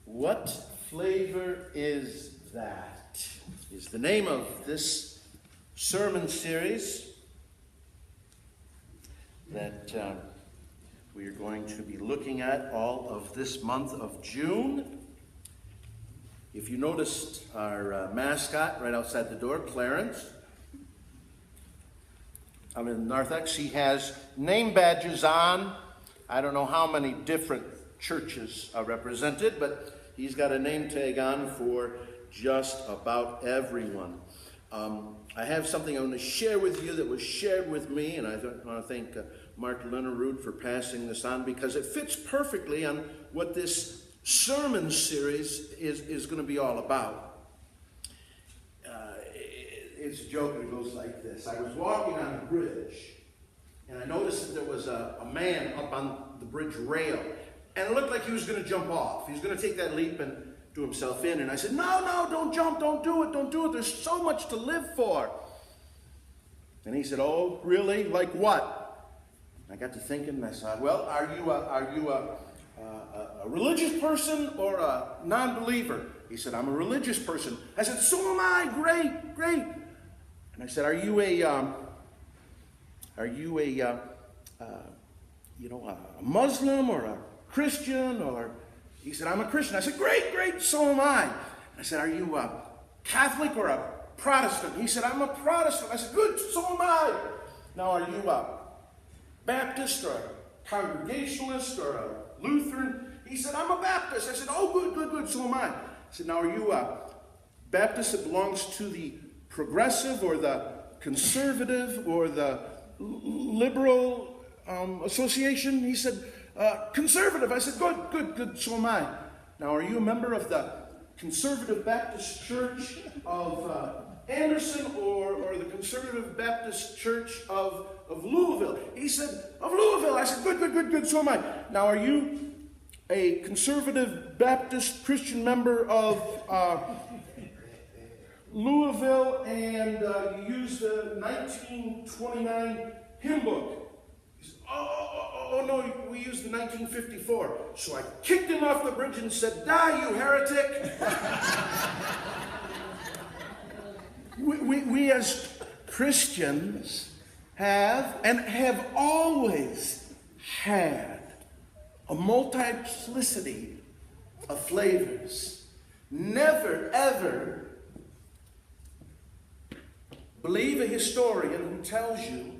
What flavor is that? Is the name of this sermon series that we are going to be looking at all of this month of June. If you noticed our mascot right outside the door, Clarence, I'm in narthex. He has name badges on. I don't know how many different churches are represented, but he's got a name tag on for just about everyone. I have something I want to share with you that was shared with me, and I want to thank Mark Lenerud for passing this on because it fits perfectly on what this sermon series is going to be all about. It's a joke, and it goes like this. I was walking on a bridge, and I noticed that there was a man up on the bridge rail, and it looked like he was going to jump off. He was going to take that leap and do himself in, and I said, no, don't jump, don't do it, there's so much to live for. And he said, oh, really? Like what? I got to thinking, and I said, well, are you a religious person or a non-believer? He said, I'm a religious person. I said, so am I. Great. And I said, are you a Muslim or a Christian? Or he said, I'm a Christian. I said, great, so am I. I said, are you a Catholic or a Protestant? He said, I'm a Protestant. I said, good, so am I. Now, are you a Baptist or a Congregationalist or a Lutheran? He said, I'm a Baptist. I said, oh, good, so am I. I said, now, are you a Baptist that belongs to the Progressive or the Conservative or the Liberal Association? He said, Conservative. I said, good, so am I. Now, are you a member of the Conservative Baptist Church of Anderson or the Conservative Baptist Church of Louisville? He said, of Louisville. I said, good, so am I. Now, are you a Conservative Baptist Christian member of Louisville and you use the 1929 hymn book? He said, oh, no, we used the 1954. So I kicked him off the bridge and said, die, you heretic. we as Christians have always had a multiplicity of flavors. Never, ever believe a historian who tells you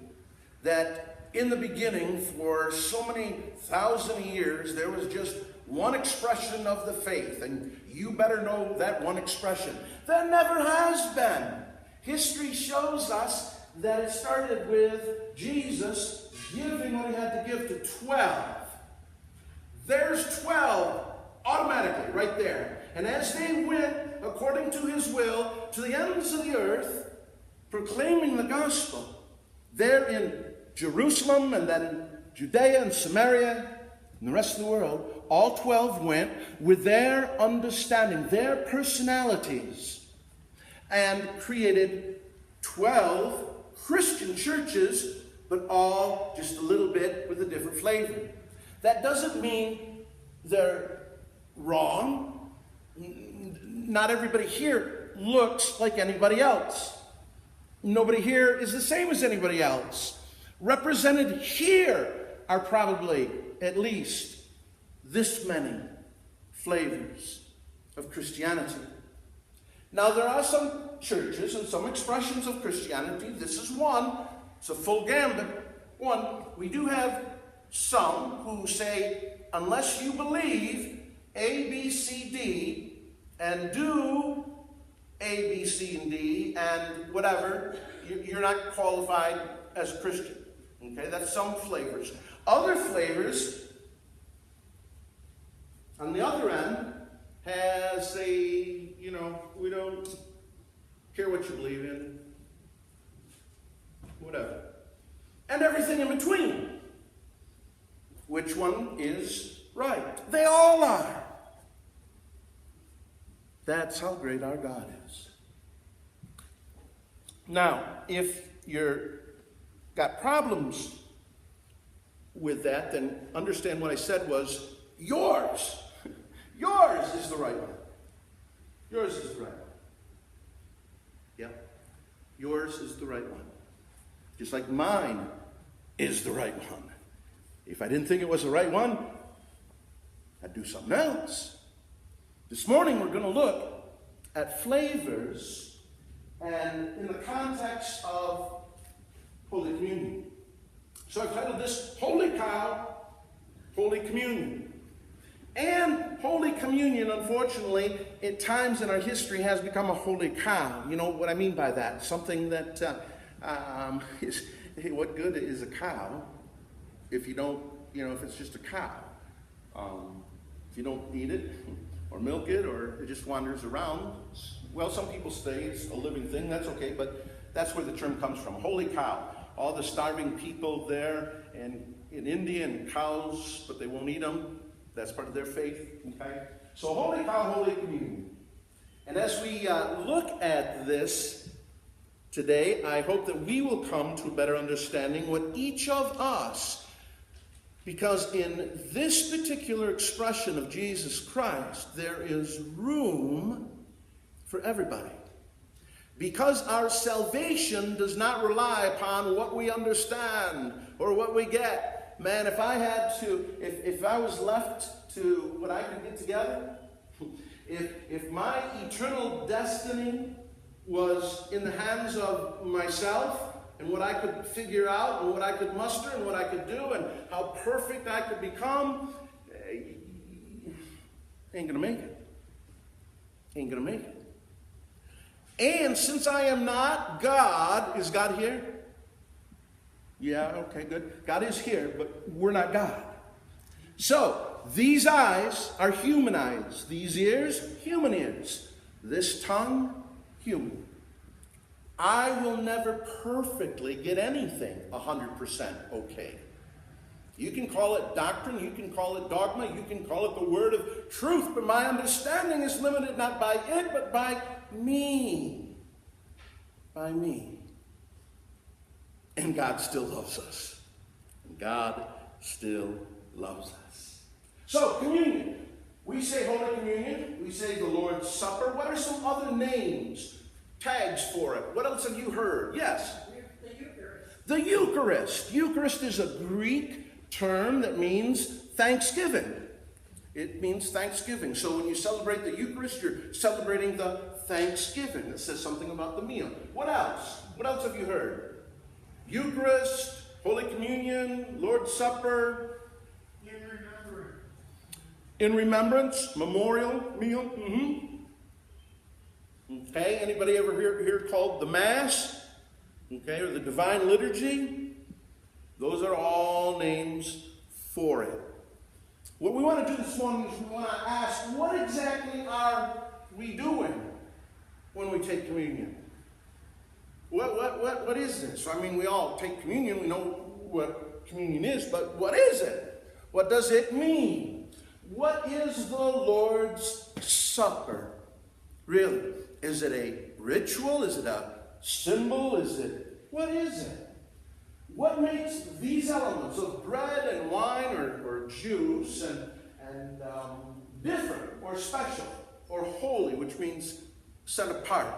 that in the beginning, for so many thousand years, there was just one expression of the faith, and you better know that one expression. There never has been. History shows us that it started with Jesus giving what he had to give to 12. There's 12 automatically right there. And as they went, according to his will, to the ends of the earth, proclaiming the gospel, there in Jerusalem and then Judea and Samaria and the rest of the world, all 12 went with their understanding, their personalities, and created 12 Christian churches, but all just a little bit with a different flavor. That doesn't mean they're wrong. Not everybody here looks like anybody else. Nobody here is the same as anybody else. Represented here are probably at least this many flavors of Christianity. Now, there are some churches and some expressions of Christianity. This is one. It's a full gambit. One, we do have some who say, unless you believe A, B, C, D, and do A, B, C, and D, and whatever, you're not qualified as a Christian. Okay, that's some flavors. Other flavors, on the other end, has a, we don't care what you believe in, whatever. And everything in between. Which one is right? They all are. That's how great our God is. Now, if you're got problems with that, then understand what I said was yours. Yours is the the right one. Yours is the right one. Yep. Yours is the right one. Just like mine is the right one. If I didn't think it was the right one, I'd do something else. This morning we're going to look at flavors and in the context of Holy Communion. So I've titled this Holy Cow, Holy Communion. And Holy Communion, unfortunately, at times in our history has become a holy cow. You know what I mean by that? Something that is, hey, what good is a cow if you don't, if it's just a cow? If you don't eat it or milk it or it just wanders around. Well, some people say it's a living thing. That's okay, but that's where the term comes from. Holy cow. All the starving people there and in India and cows, but they won't eat them. That's part of their faith. Okay? So Holy Cow, Holy Communion. And as we look at this today, I hope that we will come to a better understanding what each of us, because in this particular expression of Jesus Christ, there is room for everybody. Because our salvation does not rely upon what we understand or what we get. Man, if I had to, if I was left to what I could get together, if my eternal destiny was in the hands of myself and what I could figure out and what I could muster and what I could do and how perfect I could become, ain't gonna make it. Ain't gonna make it. And since I am not God, is God here? Yeah, okay, good. God is here, but we're not God. So, these eyes are human eyes. These ears, human ears. This tongue, human. I will never perfectly get anything 100% okay. You can call it doctrine, you can call it dogma, you can call it the word of truth, but my understanding is limited not by it, but by me. By me. And God still loves us. And God still loves us. So, communion. We say Holy Communion. We say the Lord's Supper. What are some other names, tags for it? What else have you heard? Yes? The Eucharist. The Eucharist. Eucharist is a Greek term that means thanksgiving. It means thanksgiving. So when you celebrate the Eucharist, you're celebrating the thanksgiving. It says something about the meal. What else? What else have you heard? Eucharist, Holy Communion, Lord's Supper. In remembrance, memorial meal. Okay, anybody ever hear called the Mass? Okay, or the Divine Liturgy? Those are all names for it. What we want to do this morning is we want to ask, what exactly are we doing when we take communion? What is this? I mean, we all take communion. We know what communion is, but what is it? What does it mean? What is the Lord's Supper? Really? Is it a ritual? Is it a symbol? What is it? What makes these elements of bread and wine or juice and different or special or holy, which means set apart?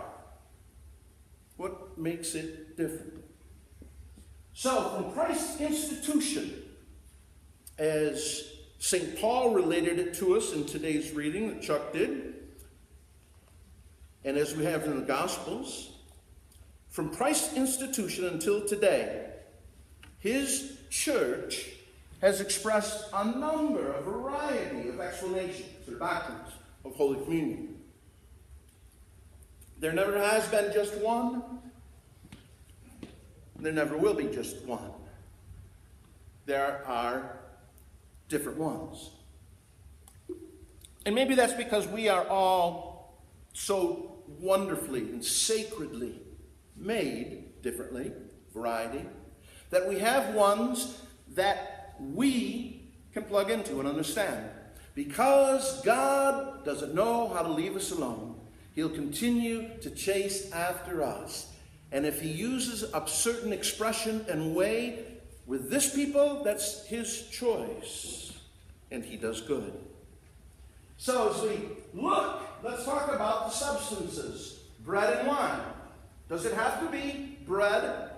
What makes it different? So, from Christ's institution, as St. Paul related it to us in today's reading that Chuck did, and as we have in the Gospels, from Christ's institution until today, his church has expressed a variety of explanations or doctrines of Holy Communion. There never has been just one. There never will be just one. There are different ones. And maybe that's because we are all so wonderfully and sacredly made differently, variety, that we have ones that we can plug into and understand. Because God doesn't know how to leave us alone, he'll continue to chase after us. And if he uses a certain expression and way with this people, that's his choice. And he does good. So as we look, let's talk about the substances. Bread and wine. Does it have to be bread?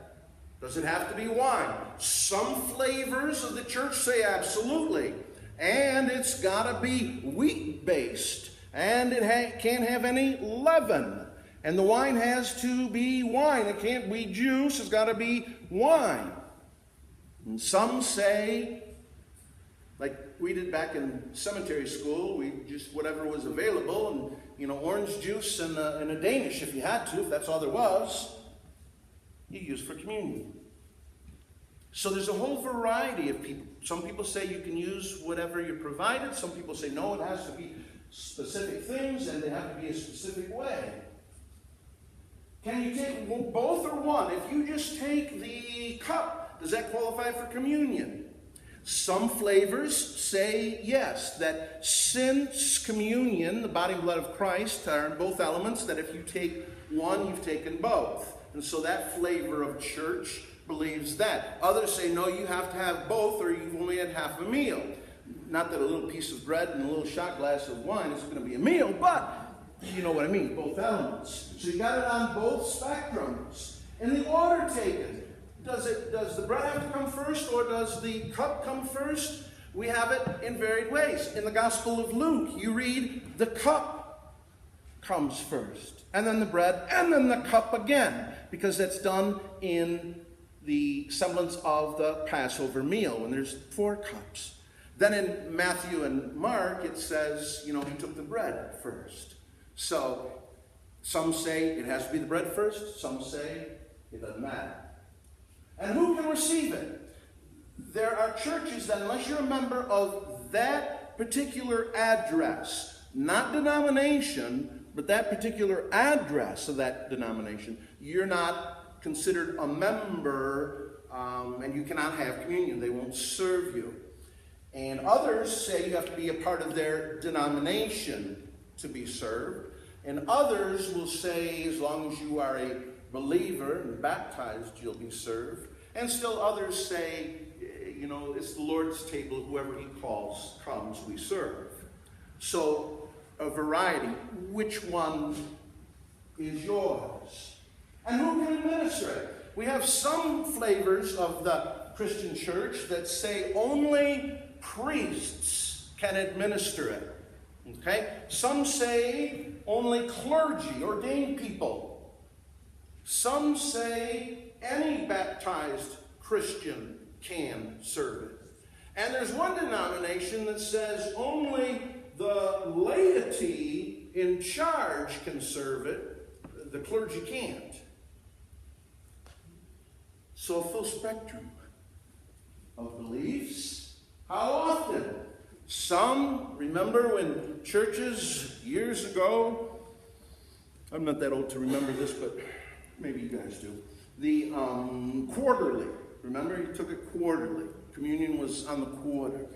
Does it have to be wine? Some flavors of the church say absolutely. And it's got to be wheat-based. And it can't have any leaven. And the wine has to be wine. It can't be juice. It's got to be wine. And some say, like we did back in cemetery school, we just whatever was available, and orange juice and a Danish if you had to, if that's all there was, you use for communion. So there's a whole variety of people. Some people say you can use whatever you're provided. Some people say no, it has to be specific things and they have to be a specific way. Can you take both or one? If you just take the cup, does that qualify for communion? Some flavors say yes, that since communion, the body and blood of Christ, are in both elements, that if you take one, you've taken both. And so that flavor of church believes that. Others say, no, you have to have both or you've only had half a meal. Not that a little piece of bread and a little shot glass of wine is going to be a meal, but you know what I mean, both elements. So you got it on both spectrums. And the order taken. Does the bread have to come first or does the cup come first? We have it in varied ways. In the Gospel of Luke, you read the cup comes first, and then the bread, and then the cup again, because that's done in the semblance of the Passover meal when there's 4 cups. Then in Matthew and Mark, it says, he took the bread first. So some say it has to be the bread first, some say it doesn't matter. And who can receive it? There are churches that unless you're a member of that particular address, not denomination, but that particular address of that denomination, you're not considered a member and you cannot have communion. They won't serve you. And others say you have to be a part of their denomination to be served. And others will say as long as you are a believer and baptized, you'll be served. And still others say, it's the Lord's table, whoever he calls comes, we serve. So a variety. Which one is yours? And who can administer it? We have some flavors of the Christian church that say only priests can administer it. Okay? Some say only clergy, ordained people. Some say any baptized Christian can serve it. And there's one denomination that says only the laity in charge can serve it. The clergy can't. So a full spectrum of beliefs. How often? Some, remember when churches years ago, I'm not that old to remember this, but maybe you guys do. The quarterly. Remember, you took it quarterly. Communion was on the quarter.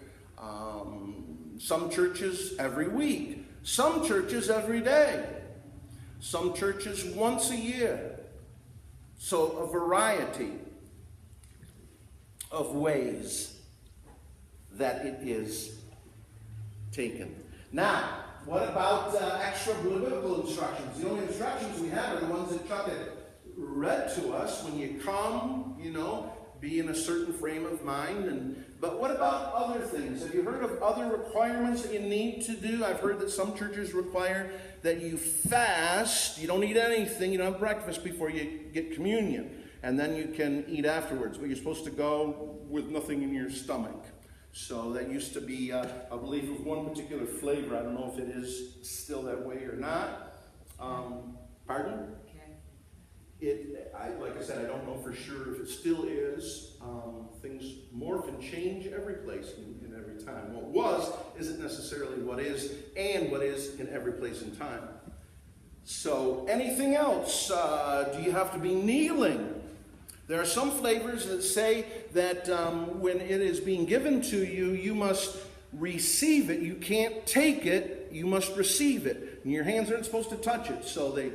Some churches every week. Some churches every day. Some churches once a year. So a variety of ways that it is taken. Now, what about extra biblical instructions? The only instructions we have are the ones that Chuck had read to us. When you come, be in a certain frame of mind. But what about other things? Have you heard of other requirements that you need to do? I've heard that some churches require that you fast. You don't eat anything. You don't have breakfast before you get communion. And then you can eat afterwards. But you're supposed to go with nothing in your stomach. So that used to be, I believe, of one particular flavor. I don't know if it is still that way or not. Pardon? Like I said, I don't know for sure if it still is. Things morph and change every place in every time. What was isn't necessarily what is, and what is in every place and time. So, anything else? Do you have to be kneeling? There are some flavors that say that when it is being given to you, you must receive it. You can't take it, you must receive it. And your hands aren't supposed to touch it, so they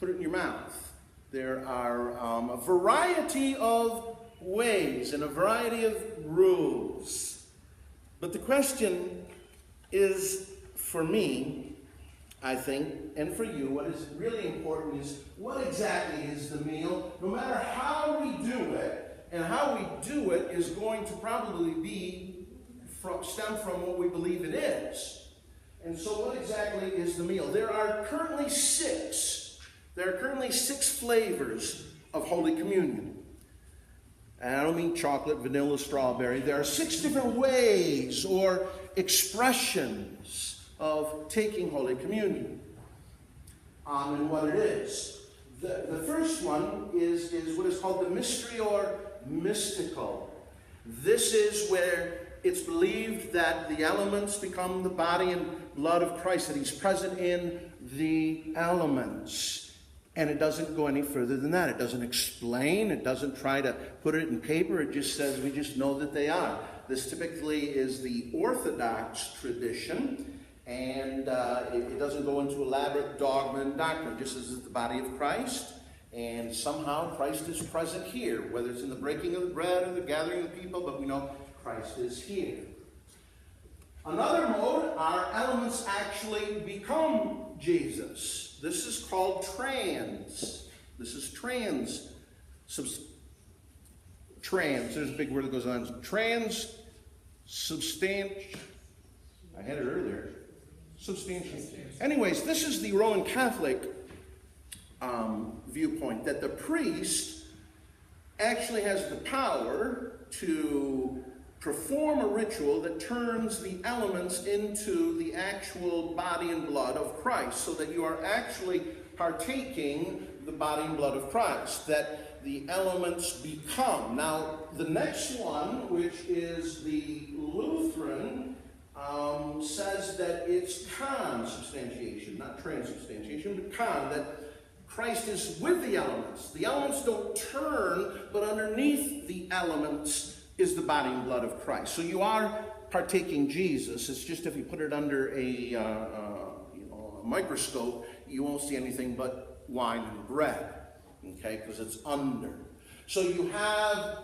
put it in your mouth. There are a variety of ways and a variety of rules. But the question is for me, I think, and for you, what is really important is what exactly is the meal, no matter how we do it, and how we do it is going to probably stem from what we believe it is. And so what exactly is the meal? There are currently six flavors of Holy Communion. And I don't mean chocolate, vanilla, strawberry. There are 6 different ways or expressions of taking Holy Communion. And what it is. The first one is what is called the mystery or mystical. This is where it's believed that the elements become the body and blood of Christ, that he's present in the elements. And it doesn't go any further than that. It doesn't explain. It doesn't try to put it in paper. It just says we just know that they are. This typically is the Orthodox tradition. And it doesn't go into elaborate dogma and doctrine. It just says it's the body of Christ. And somehow Christ is present here, whether it's in the breaking of the bread or the gathering of the people, but we know Christ is here. Another mode, our elements actually become Jesus. This is called trans. This is trans. Trans. There's a big word that goes on. I had it earlier. Substantiation. Anyways, this is the Roman Catholic viewpoint, that the priest actually has the power to perform a ritual that turns the elements into the actual body and blood of Christ, so that you are actually partaking the body and blood of Christ, that the elements become. Now, the next one, which is the Lutheran, says that it's consubstantiation, not transubstantiation, but that Christ is with the elements. The elements don't turn, but underneath the elements is the body and blood of Christ. So you are partaking Jesus. It's just if you put it under a microscope, you won't see anything but wine and bread, okay, because it's under. So you have,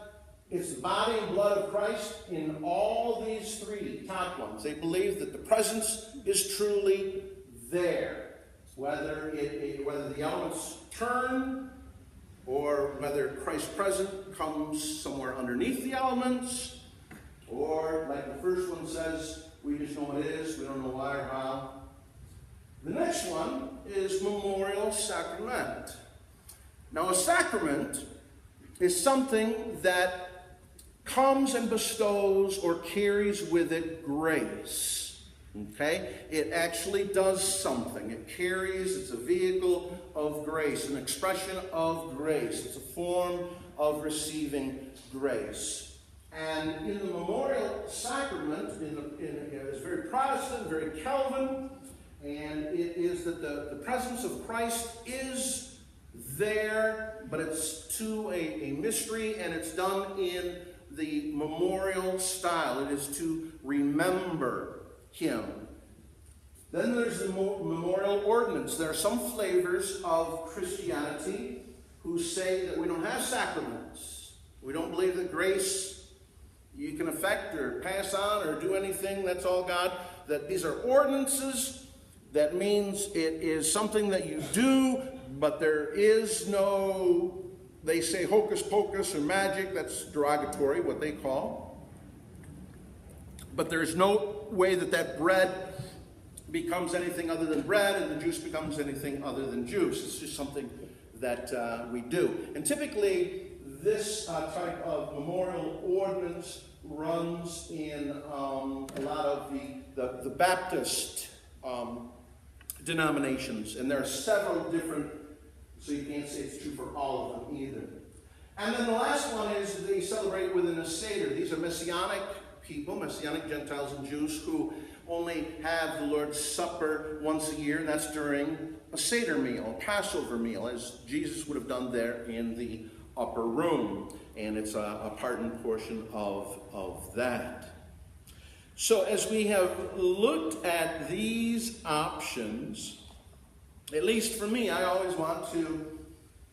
it's the body and blood of Christ in all these 3 top ones. They believe that the presence is truly there, whether the elements turn or whether Christ's presence comes somewhere underneath the elements, or like the first one says, we just know what it is, we don't know why or how. The next one is memorial sacrament. Now, a sacrament is something that comes and bestows or carries with it grace. Okay? It actually does something. It carries, it's a vehicle of grace, an expression of grace. It's a form of receiving grace. And in the memorial sacrament, it's very Protestant, very Calvin, and it is that the presence of Christ is there, but it's to a mystery, and it's done in the memorial style. It is to remember him. Then there's the memorial ordinance. There are some flavors of Christianity who say that we don't have sacraments. We don't believe that grace you can affect or pass on or do anything. That's all God. That these are ordinances. That means it is something that you do, but there is no, they say hocus pocus or magic. That's derogatory, what they call. But there's no way that bread becomes anything other than bread and the juice becomes anything other than juice. It's just something that we do. And typically, this type of memorial ordinance runs in a lot of the Baptist denominations. And there are several different, so you can't say it's true for all of them either. And then the last one is they celebrate within a Seder. These are Messianic people, Messianic Gentiles and Jews, who only have the Lord's Supper once a year, and that's during a Seder meal, a Passover meal, as Jesus would have done there in the upper room. And it's a part and portion of that. So as we have looked at these options, at least for me, I always want to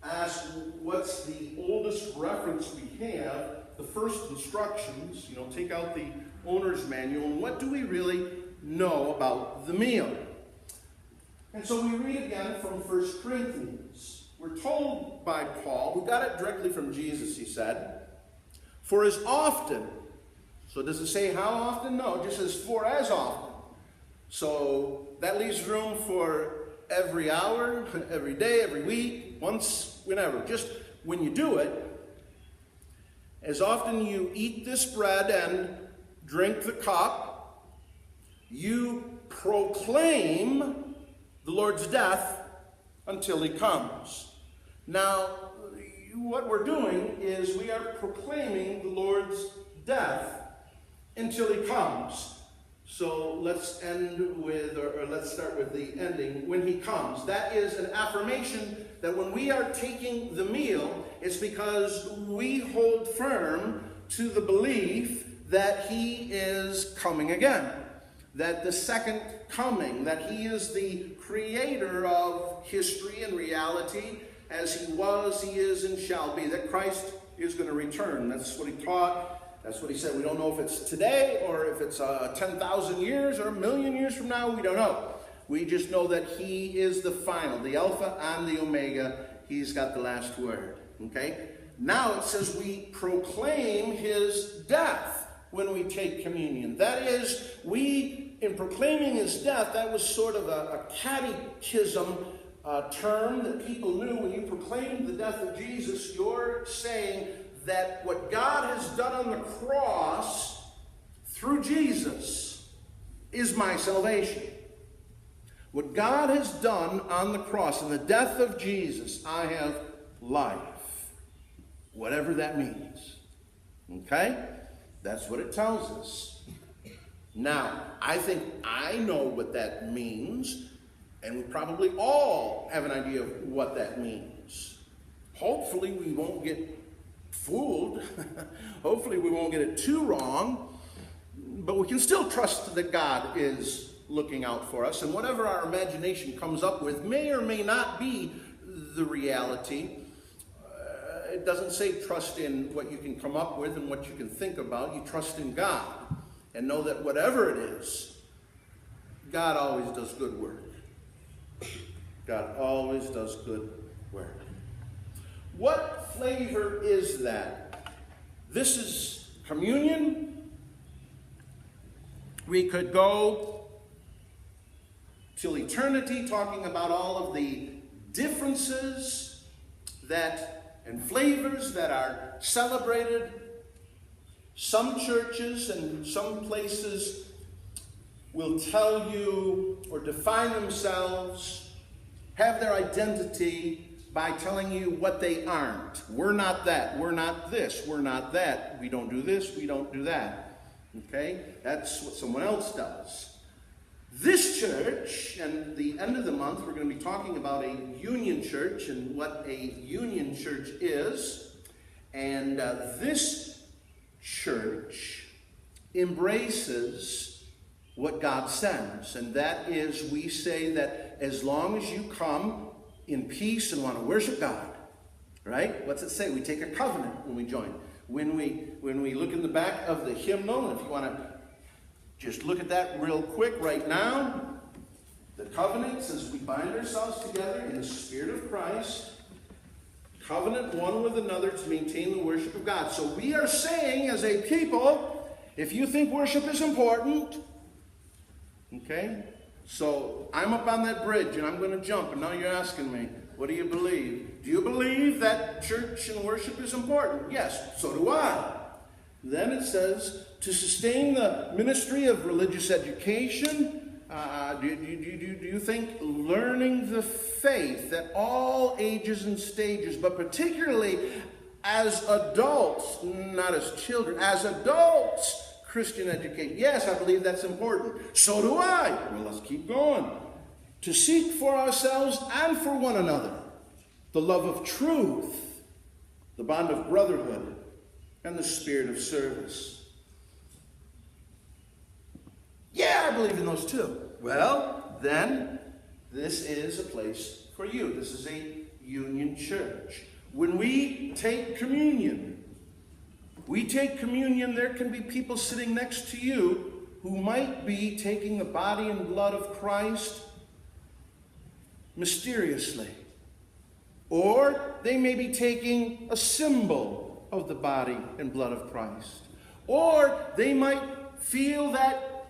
ask, what's the oldest reference we have? The first instructions, take out the owner's manual, and what do we really know about the meal. And so we read again from 1 Corinthians. We're told by Paul, who got it directly from Jesus, he said, for as often, so does it say how often? No, it just says for as often. So that leaves room for every hour, every day, every week, once, whenever. Just when you do it, as often you eat this bread and drink the cup, you proclaim the Lord's death until he comes. Now, what we're doing is we are proclaiming the Lord's death until he comes. So let's end with, or let's start with the ending, when he comes. That is an affirmation that when we are taking the meal, it's because we hold firm to the belief that he is coming again. That the second coming, that he is the creator of history and reality, as he was, he is, and shall be. That Christ is going to return. That's what he taught. That's what he said. We don't know if it's today or if it's 10,000 years or a million years from now. We don't know. We just know that he is the final, the Alpha and the Omega. He's got the last word. Okay? Now it says we proclaim his death when we take communion. That is, in proclaiming his death, that was sort of a catechism term that people knew. When you proclaim the death of Jesus, you're saying that what God has done on the cross through Jesus is my salvation. What God has done on the cross, in the death of Jesus, I have life. Whatever that means. Okay? That's what it tells us. Now, I think I know what that means, and we probably all have an idea of what that means. Hopefully we won't get fooled. Hopefully we won't get it too wrong, but we can still trust that God is looking out for us, and whatever our imagination comes up with may or may not be the reality. It doesn't say trust in what you can come up with and what you can think about. You trust in God and know that whatever it is, God always does good work. God always does good work. What flavor is that? This is communion. We could go till eternity talking about all of the differences and flavors that are celebrated. Some churches and some places will tell you or define themselves, have their identity by telling you what they aren't. We're not that. We're not this. We're not that. We don't do this. We don't do that. Okay? That's what someone else does. This church, and the end of the month, we're going to be talking about a union church and what a union church is. And this church embraces what God sends. And that is, we say that as long as you come in peace and want to worship God, right? What's it say? We take a covenant when we join. When we look in the back of the hymnal, and if you want to just look at that real quick right now, the covenant says we bind ourselves together in the Spirit of Christ, covenant one with another to maintain the worship of God. So we are saying as a people, if you think worship is important, okay, so I'm up on that bridge and I'm going to jump, and now you're asking me, what do you believe? Do you believe that church and worship is important? Yes, so do I. Then it says, to sustain the ministry of religious education, do you think learning the faith at all ages and stages, but particularly as adults, not as children, as adults, Christian education? Yes, I believe that's important. So do I. Well, let's keep going. To seek for ourselves and for one another the love of truth, the bond of brotherhood, and the spirit of service. Yeah, I believe in those too. Well, then, this is a place for you. This is a union church. When we take communion, there can be people sitting next to you who might be taking the body and blood of Christ mysteriously. Or they may be taking a symbol of the body and blood of Christ. Or they might feel that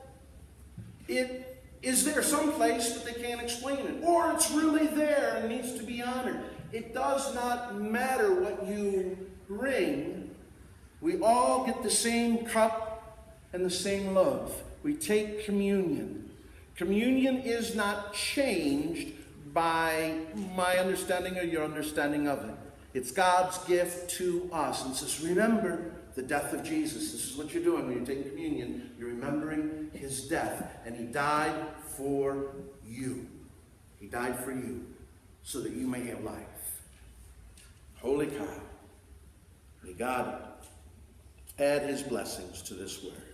it is there someplace, but they can't explain it. Or it's really there and needs to be honored. It does not matter what you bring. We all get the same cup and the same love. We take communion. Communion is not changed by my understanding or your understanding of it. It's God's gift to us. And says, remember the death of Jesus. This is what you're doing when you're taking communion. You're remembering his death. And he died for you. He died for you so that you may have life. Holy cow. May God add his blessings to this word.